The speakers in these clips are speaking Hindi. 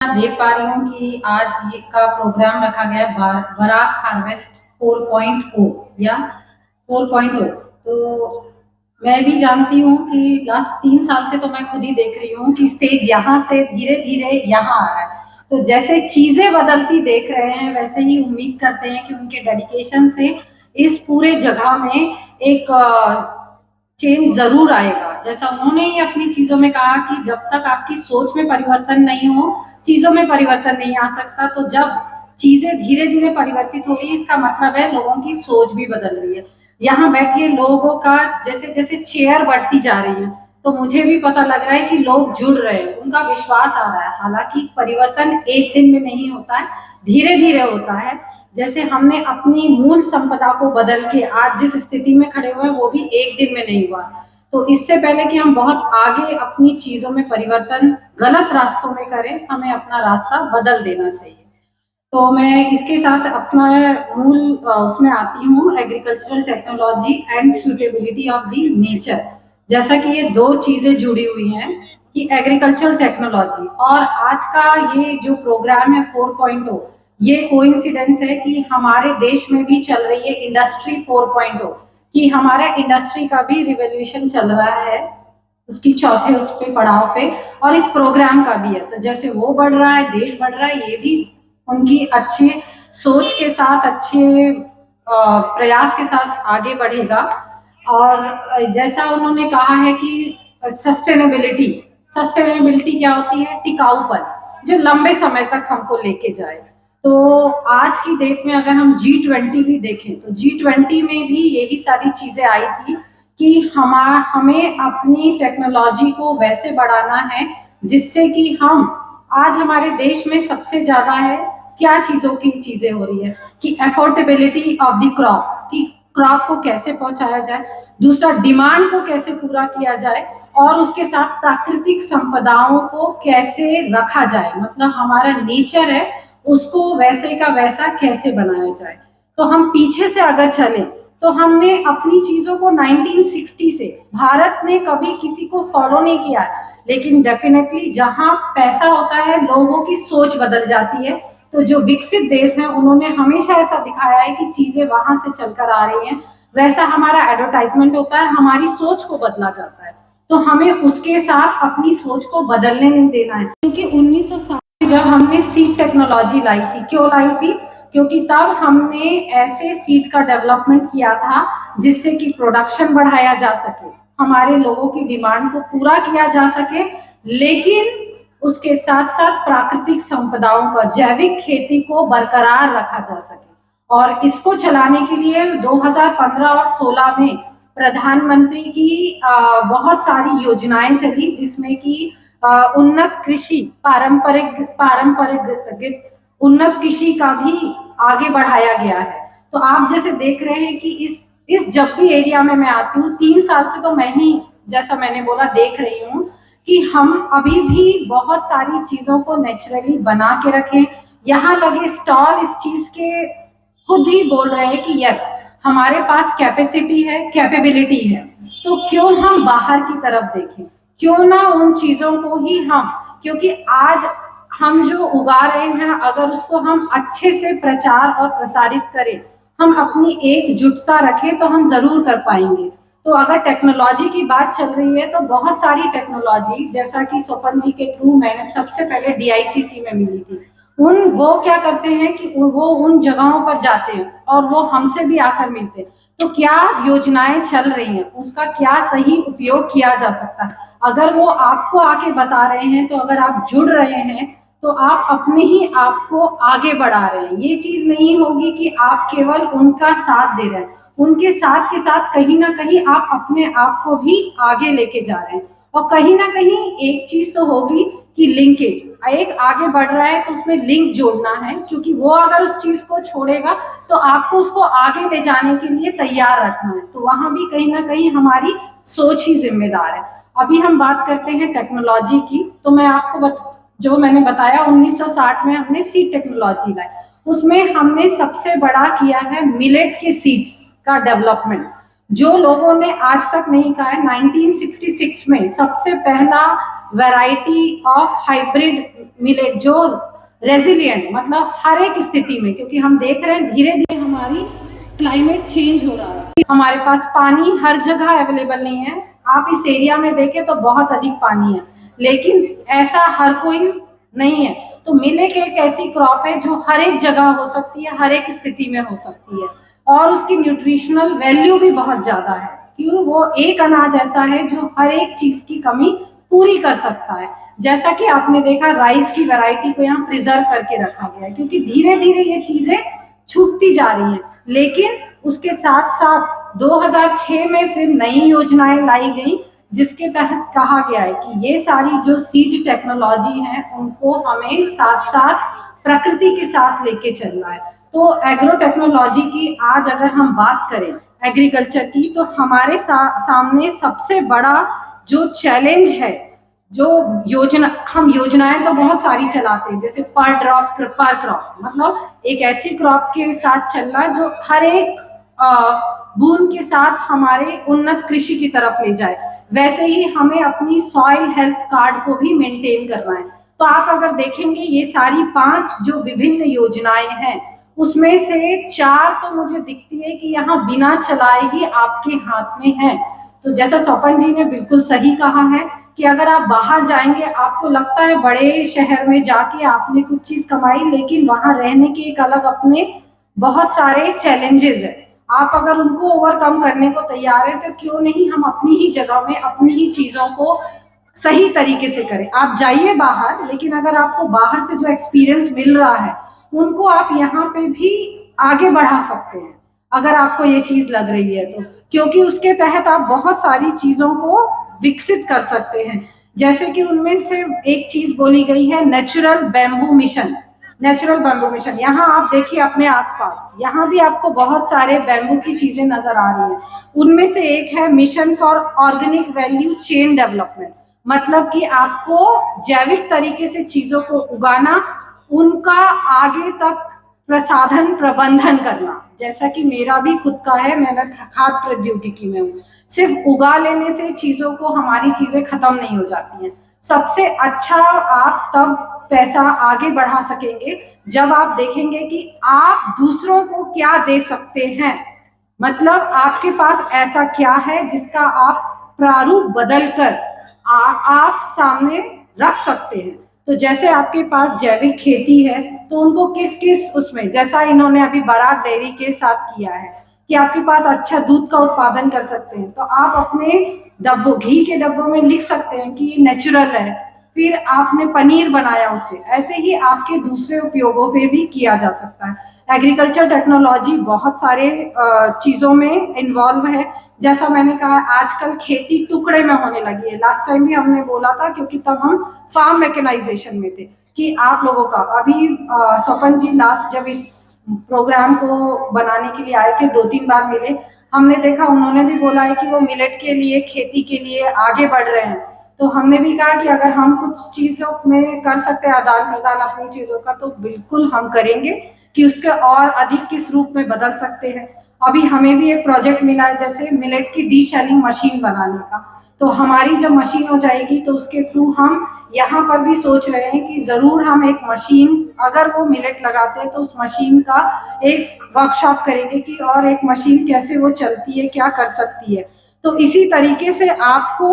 मैं देख पा रही हूँ कि आज ये का प्रोग्राम रखा गया है बराक हार्वेस्ट 4.0 या 4.0। तो मैं भी जानती हूँ कि लास्ट 3 साल से तो मैं खुद ही देख रही हूँ कि स्टेज यहाँ से धीरे धीरे यहाँ आ रहा है। तो जैसे चीजें बदलती देख रहे हैं वैसे ही उम्मीद करते हैं कि उनके डेडिकेशन से इस पूरे जगह में एक चेंज जरूर आएगा। जैसा उन्होंने ही अपनी चीजों में कहा कि जब तक आपकी सोच में परिवर्तन नहीं हो चीजों में परिवर्तन नहीं आ सकता। तो जब चीजें धीरे धीरे परिवर्तित हो रही है इसका मतलब है लोगों की सोच भी बदल रही है। यहाँ बैठे लोगों का जैसे जैसे चेयर बढ़ती जा रही है तो मुझे भी पता लग रहा है कि लोग जुड़ रहे हैं, उनका विश्वास आ रहा है। हालांकि परिवर्तन एक दिन में नहीं होता है, धीरे धीरे होता है। जैसे हमने अपनी मूल संपदा को बदल के आज जिस स्थिति में खड़े हुए हैं वो भी एक दिन में नहीं हुआ। तो इससे पहले कि हम बहुत आगे अपनी चीजों में परिवर्तन गलत रास्तों में करें, हमें अपना रास्ता बदल देना चाहिए। तो मैं इसके साथ अपना मूल उसमें आती हूँ, agricultural technology and suitability of the nature. जैसा कि ये दो चीजें जुड़ी हुई हैं कि एग्रीकल्चरल टेक्नोलॉजी और आज का ये जो प्रोग्राम है 4.0, ये कोइंसिडेंस है कि हमारे देश में भी चल रही है इंडस्ट्री 4.0, कि हमारा इंडस्ट्री का भी रिवोल्यूशन चल रहा है उसकी चौथे उस पे पड़ाव पे, और इस प्रोग्राम का भी है। तो जैसे वो बढ़ रहा है, देश बढ़ रहा है, ये भी उनकी अच्छे सोच के साथ, अच्छे प्रयास के साथ आगे बढ़ेगा। और जैसा उन्होंने कहा है कि सस्टेनेबिलिटी, सस्टेनेबिलिटी क्या होती है? टिकाऊपन, जो लंबे समय तक हमको लेके जाए। तो आज की डेट में अगर हम G20 भी देखें तो G20 में भी यही सारी चीजें आई थी कि हमें अपनी टेक्नोलॉजी को वैसे बढ़ाना है जिससे कि हम आज हमारे देश में सबसे ज्यादा है क्या चीजों की चीजें हो रही है कि अफोर्डेबिलिटी ऑफ द क्रॉप, कि क्रॉप को कैसे पहुंचाया जाए, दूसरा डिमांड को कैसे पूरा किया जाए, और उसके साथ प्राकृतिक संपदाओं को कैसे रखा जाए, मतलब हमारा नेचर है उसको वैसे का वैसा कैसे बनाया जाए। तो हम पीछे से अगर चले तो हमने अपनी चीजों को 1960 से भारत ने कभी किसी को फॉलो नहीं किया है, लेकिन डेफिनेटली जहां पैसा होता है लोगों की सोच बदल जाती है। तो जो विकसित देश हैं उन्होंने हमेशा ऐसा दिखाया है कि चीजें वहां से चलकर आ रही हैं, वैसा हमारा एडवर्टाइजमेंट होता है, हमारी सोच को बदला जाता है। तो हमें उसके साथ अपनी सोच को बदलने नहीं देना है, क्योंकि 1960 में जब हमने सीड टेक्नोलॉजी लाई थी, क्यों लाई थी? क्योंकि तब हमने ऐसे सीड का डेवलपमेंट किया था जिससे कि प्रोडक्शन बढ़ाया जा सके, हमारे लोगों की डिमांड को पूरा किया जा सके, लेकिन उसके साथ साथ प्राकृतिक संपदाओं का, जैविक खेती को बरकरार रखा जा सके। और इसको चलाने के लिए 2015 और 16 में प्रधानमंत्री की बहुत सारी योजनाएं चली, जिसमें कि उन्नत कृषि, पारंपरिक पारंपरिक उन्नत कृषि का भी आगे बढ़ाया गया है। तो आप जैसे देख रहे हैं कि इस जब भी एरिया में मैं आती हूँ, 3 साल से तो मैं ही, जैसा मैंने बोला, देख रही हूँ कि हम अभी भी बहुत सारी चीजों को नेचुरली बना के रखें। यहाँ लगे स्टॉल इस चीज के खुद ही बोल रहे हैं कि यस हमारे पास कैपेसिटी है, कैपेबिलिटी है, तो क्यों हम बाहर की तरफ देखें, क्यों ना उन चीजों को ही हम, क्योंकि आज हम जो उगा रहे हैं अगर उसको हम अच्छे से प्रचार और प्रसारित करें, हम अपनी एकजुटता रखें तो हम जरूर कर पाएंगे। तो अगर टेक्नोलॉजी की बात चल रही है तो बहुत सारी टेक्नोलॉजी, जैसा कि स्वपन जी के थ्रू मैंने सबसे पहले DICC में मिली थी, वो क्या करते हैं कि वो उन जगहों पर जाते हैं और वो हमसे भी आकर मिलते हैं। तो क्या योजनाएं चल रही हैं, उसका क्या सही उपयोग किया जा सकता है, अगर वो आपको आके बता रहे हैं, तो अगर आप जुड़ रहे हैं तो आप अपने ही आप को आगे बढ़ा रहे हैं। ये चीज नहीं होगी कि आप केवल उनका साथ दे रहे हैं, उनके साथ के साथ कहीं ना कहीं आप अपने आप को भी आगे लेके जा रहे हैं। और कहीं ना कहीं एक चीज तो होगी कि लिंकेज, एक आगे बढ़ रहा है तो उसमें लिंक जोड़ना है, क्योंकि वो अगर उस चीज को छोड़ेगा तो आपको उसको आगे ले जाने के लिए तैयार रखना है। तो वहां भी कहीं ना कहीं हमारी सोच ही जिम्मेदार है। अभी हम बात करते हैं टेक्नोलॉजी की, तो मैं आपको जो मैंने बताया 1960 में हमने सीड टेक्नोलॉजी लाई, उसमें हमने सबसे बड़ा किया है मिलेट के सीड्स का डेवलपमेंट, जो लोगों ने आज तक नहीं कहा है। 1966 में सबसे पहला वैरायटी ऑफ हाइब्रिड मिलेट जो रेजिलिएंट, मतलब हर एक स्थिति में, क्योंकि हम देख रहे हैं धीरे धीरे हमारी क्लाइमेट चेंज हो रहा है, हमारे पास पानी हर जगह अवेलेबल नहीं है। आप इस एरिया में देखें तो बहुत अधिक पानी है, लेकिन ऐसा हर कोई नहीं है। तो मिलेट एक ऐसी क्रॉप है जो हर एक जगह हो सकती है, हर एक स्थिति में हो सकती है, और उसकी न्यूट्रिशनल वैल्यू भी बहुत ज्यादा है। क्यों? वो एक अनाज ऐसा है जो हर एक चीज की कमी पूरी कर सकता है। जैसा कि आपने देखा राइस की वैरायटी को यहाँ प्रिजर्व करके रखा गया है, क्योंकि धीरे धीरे ये चीजें छूटती जा रही हैं। लेकिन उसके साथ साथ 2006 में फिर नई योजनाएं लाई गई, जिसके तहत कहा गया है कि ये सारी जो सीड टेक्नोलॉजी है उनको हमें साथ साथ प्रकृति के साथ लेके चलना है। तो एग्रो टेक्नोलॉजी की आज अगर हम बात करें एग्रीकल्चर की, तो हमारे सामने सबसे बड़ा जो चैलेंज है, जो हम योजनाएं तो बहुत सारी चलाते हैं, जैसे पर ड्रॉप पर क्रॉप, मतलब एक ऐसी क्रॉप के साथ चलना जो हर एक बूंद के साथ हमारे उन्नत कृषि की तरफ ले जाए। वैसे ही हमें अपनी सॉइल हेल्थ कार्ड को भी मेंटेन करना है। तो आप अगर देखेंगे ये सारी 5 जो विभिन्न योजनाएं हैं, उसमें से 4 तो मुझे दिखती है कि यहाँ बिना चलाए ही आपके हाथ में है। तो जैसा स्वपन जी ने बिल्कुल सही कहा है कि अगर आप बाहर जाएंगे, आपको लगता है बड़े शहर में जाके आपने कुछ चीज कमाई, लेकिन वहां रहने के एक अलग अपने बहुत सारे चैलेंजेस है। आप अगर उनको ओवरकम करने को तैयार है, तो क्यों नहीं हम अपनी ही जगह में अपनी ही चीजों को सही तरीके से करें। आप जाइए बाहर, लेकिन अगर आपको बाहर से जो एक्सपीरियंस मिल रहा है उनको आप यहाँ पे भी आगे बढ़ा सकते हैं, अगर आपको ये चीज लग रही है तो, क्योंकि उसके तहत आप बहुत सारी चीजों को विकसित कर सकते हैं। जैसे कि उनमें से एक चीज बोली गई है natural bamboo mission. Natural bamboo mission, यहाँ आप देखिए अपने आसपास, यहाँ भी आपको बहुत सारे बैम्बू की चीजें नजर आ रही हैं। उनमें से एक है mission for organic value chain development, मतलब कि आपको जैविक तरीके से चीजों को उगाना, उनका आगे तक प्रसाधन प्रबंधन करना। जैसा कि मेरा भी खुद का है, मैंने खाद्य प्रौद्योगिकी में हूँ। सिर्फ उगा लेने से चीजों को, हमारी चीजें खत्म नहीं हो जाती हैं। सबसे अच्छा आप तब पैसा आगे बढ़ा सकेंगे जब आप देखेंगे कि आप दूसरों को क्या दे सकते हैं, मतलब आपके पास ऐसा क्या है जिसका आप प्रारूप बदलकर आप सामने रख सकते हैं। तो जैसे आपके पास जैविक खेती है, तो उनको किस किस उसमें, जैसा इन्होंने अभी बराक डेयरी के साथ किया है कि आपके पास अच्छा दूध का उत्पादन कर सकते हैं, तो आप अपने डब्बों, घी के डब्बों में लिख सकते हैं कि ये नेचुरल है। फिर आपने पनीर बनाया उससे, ऐसे ही आपके दूसरे उपयोगों पे भी किया जा सकता है। एग्रीकल्चर टेक्नोलॉजी बहुत सारे चीज़ों में इन्वॉल्व है। जैसा मैंने कहा, आजकल खेती टुकड़े में होने लगी है। लास्ट टाइम भी हमने बोला था, क्योंकि तब हम फार्म मैकेनाइजेशन में थे, कि आप लोगों का अभी स्वपन जी लास्ट जब इस प्रोग्राम को बनाने के लिए आए थे, 2-3 बार मिले, हमने देखा उन्होंने भी बोला है कि वो मिलेट के लिए, खेती के लिए आगे बढ़ रहे हैं। तो हमने भी कहा कि अगर हम कुछ चीज़ों में कर सकते हैं आदान प्रदान अपनी चीज़ों का, तो बिल्कुल हम करेंगे कि उसके और अधिक किस रूप में बदल सकते हैं। अभी हमें भी एक प्रोजेक्ट मिला है, जैसे मिलेट की डीशेलिंग मशीन बनाने का। तो हमारी जब मशीन हो जाएगी, तो उसके थ्रू हम यहाँ पर भी सोच रहे हैं कि ज़रूर हम एक मशीन, अगर वो मिलेट लगाते हैं तो उस मशीन का एक वर्कशॉप करेंगे कि और एक मशीन कैसे वो चलती है, क्या कर सकती है। तो इसी तरीके से आपको,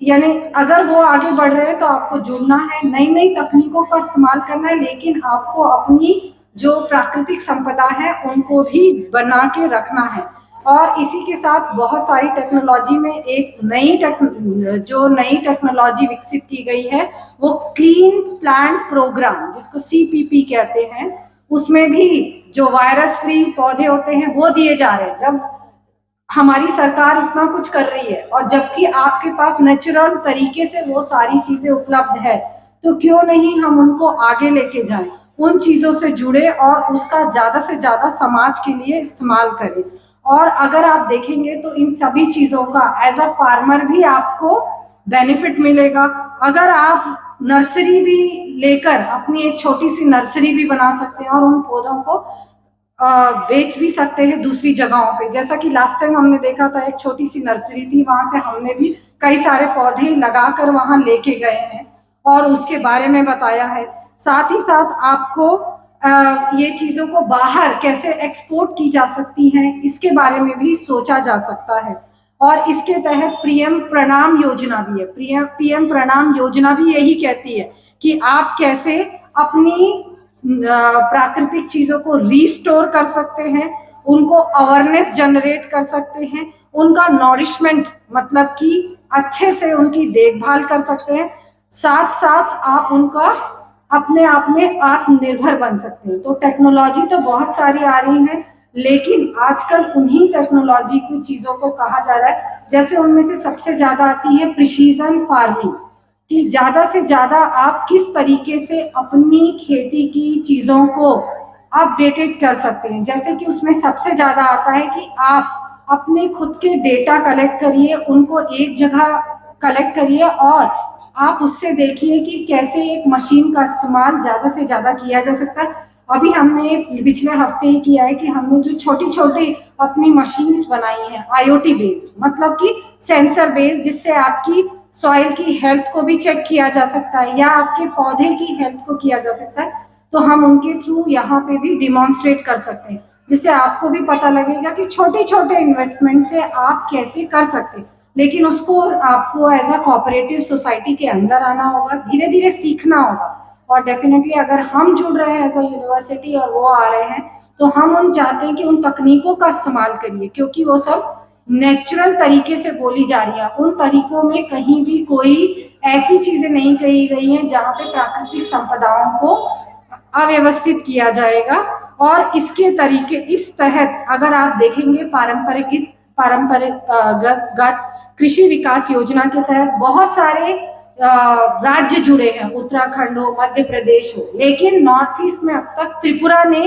यानी अगर वो आगे बढ़ रहे हैं तो आपको जुड़ना है, नई नई तकनीकों का इस्तेमाल करना है, लेकिन आपको अपनी जो प्राकृतिक संपदा है उनको भी बना के रखना है। और इसी के साथ बहुत सारी टेक्नोलॉजी में एक जो नई टेक्नोलॉजी विकसित की गई है, वो क्लीन प्लांट प्रोग्राम, जिसको CPP कहते हैं, उसमें भी जो वायरस फ्री पौधे होते हैं वो दिए जा रहे हैं। जब हमारी सरकार इतना कुछ कर रही है और जबकि आपके पास नेचुरल तरीके से वो सारी चीजें उपलब्ध है, तो क्यों नहीं हम उनको आगे लेके जाएं, उन चीजों से जुड़े और उसका ज्यादा से ज्यादा समाज के लिए इस्तेमाल करें। और अगर आप देखेंगे तो इन सभी चीजों का एज अ फार्मर भी आपको बेनिफिट मिलेगा। अगर आप नर्सरी भी लेकर अपनी एक छोटी सी नर्सरी भी बना सकते हैं और उन पौधों को बेच भी सकते हैं दूसरी जगहों पे। जैसा कि लास्ट टाइम हमने देखा था, एक छोटी सी नर्सरी थी, वहां से हमने भी कई सारे पौधे लगाकर वहां लेके गए हैं और उसके बारे में बताया है। साथ ही साथ आपको ये चीजों को बाहर कैसे एक्सपोर्ट की जा सकती हैं, इसके बारे में भी सोचा जा सकता है। और इसके तहत पीएम प्रणाम योजना भी है। पीएम प्रणाम योजना भी यही कहती है कि आप कैसे अपनी प्राकृतिक चीजों को रिस्टोर कर सकते हैं, उनको अवेयरनेस जनरेट कर सकते हैं, उनका नॉरिशमेंट मतलब कि अच्छे से उनकी देखभाल कर सकते हैं। साथ साथ आप उनका अपने आप में आत्मनिर्भर बन सकते हैं। तो टेक्नोलॉजी तो बहुत सारी आ रही है, लेकिन आजकल उन्हीं टेक्नोलॉजी की चीजों को कहा जा रहा है, जैसे उनमें से सबसे ज्यादा आती है प्रिसीजन फार्मिंग, कि ज्यादा से ज्यादा आप किस तरीके से अपनी खेती की चीजों को अपडेटेड कर सकते हैं। जैसे कि उसमें सबसे ज्यादा आता है कि आप अपने खुद के डेटा कलेक्ट करिए, उनको एक जगह कलेक्ट करिए और आप उससे देखिए कि कैसे एक मशीन का इस्तेमाल ज्यादा से ज्यादा किया जा सकता है। अभी हमने पिछले हफ्ते ही किया है कि हमने जो छोटी छोटी अपनी मशीन्स बनाई हैं आईओटी बेस्ड, मतलब कि सेंसर बेस्ड, जिससे आपकी सॉइल की हेल्थ को भी चेक किया जा सकता है या आपके पौधे की हेल्थ को किया जा सकता है। तो हम उनके थ्रू यहाँ पे भी डिमॉन्स्ट्रेट कर सकते हैं, जिससे आपको भी पता लगेगा कि छोटे छोटे इन्वेस्टमेंट से आप कैसे कर सकते हैं। लेकिन उसको आपको एज अ कोऑपरेटिव सोसाइटी के अंदर आना होगा, धीरे धीरे सीखना होगा। और डेफिनेटली अगर हम जुड़ रहे हैं एज अ यूनिवर्सिटी और वो आ रहे हैं, तो हम उन चाहते हैं कि उन तकनीकों का इस्तेमाल करिए, क्योंकि वो सब नेचुरल तरीके से बोली जा रही है। उन तरीकों में कहीं भी कोई ऐसी चीजें नहीं कही गई हैं जहां पे प्राकृतिक संपदाओं को अव्यवस्थित किया जाएगा। और इसके तरीके इस तहत अगर आप देखेंगे पारंपरिक कृषि विकास योजना के तहत बहुत सारे राज्य जुड़े हैं, उत्तराखंड हो, मध्य प्रदेश हो, लेकिन नॉर्थ ईस्ट में अब तक त्रिपुरा ने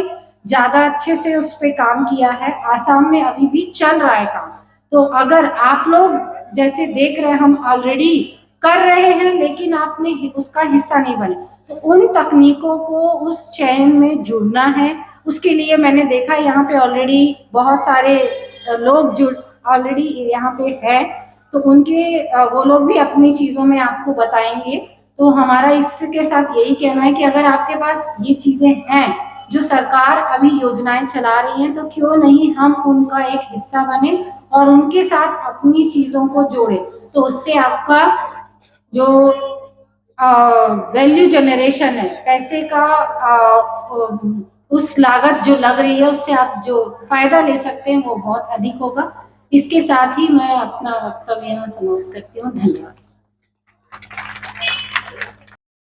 ज्यादा अच्छे से उस पर काम किया है। आसाम में अभी भी चल रहा है काम। तो अगर आप लोग जैसे देख रहे हैं, हम ऑलरेडी कर रहे हैं लेकिन आपने उसका हिस्सा नहीं बने, तो उन तकनीकों को उस चैन में जुड़ना है। उसके लिए मैंने देखा यहाँ पे ऑलरेडी बहुत सारे लोग जुड़ ऑलरेडी यहाँ पे है, तो उनके वो लोग भी अपनी चीजों में आपको बताएंगे। तो हमारा इसके साथ यही कहना है कि अगर आपके पास ये चीजें हैं जो सरकार अभी योजनाएं चला रही हैं, तो क्यों नहीं हम उनका एक हिस्सा बने और उनके साथ अपनी चीजों को जोड़े। तो उससे आपका जो वैल्यू जनरेशन है, पैसे का उस लागत जो लग रही है उससे आप जो फायदा ले सकते हैं वो बहुत अधिक होगा। इसके साथ ही मैं अपना वक्तव्य यहाँ समाप्त करती हूँ। धन्यवाद।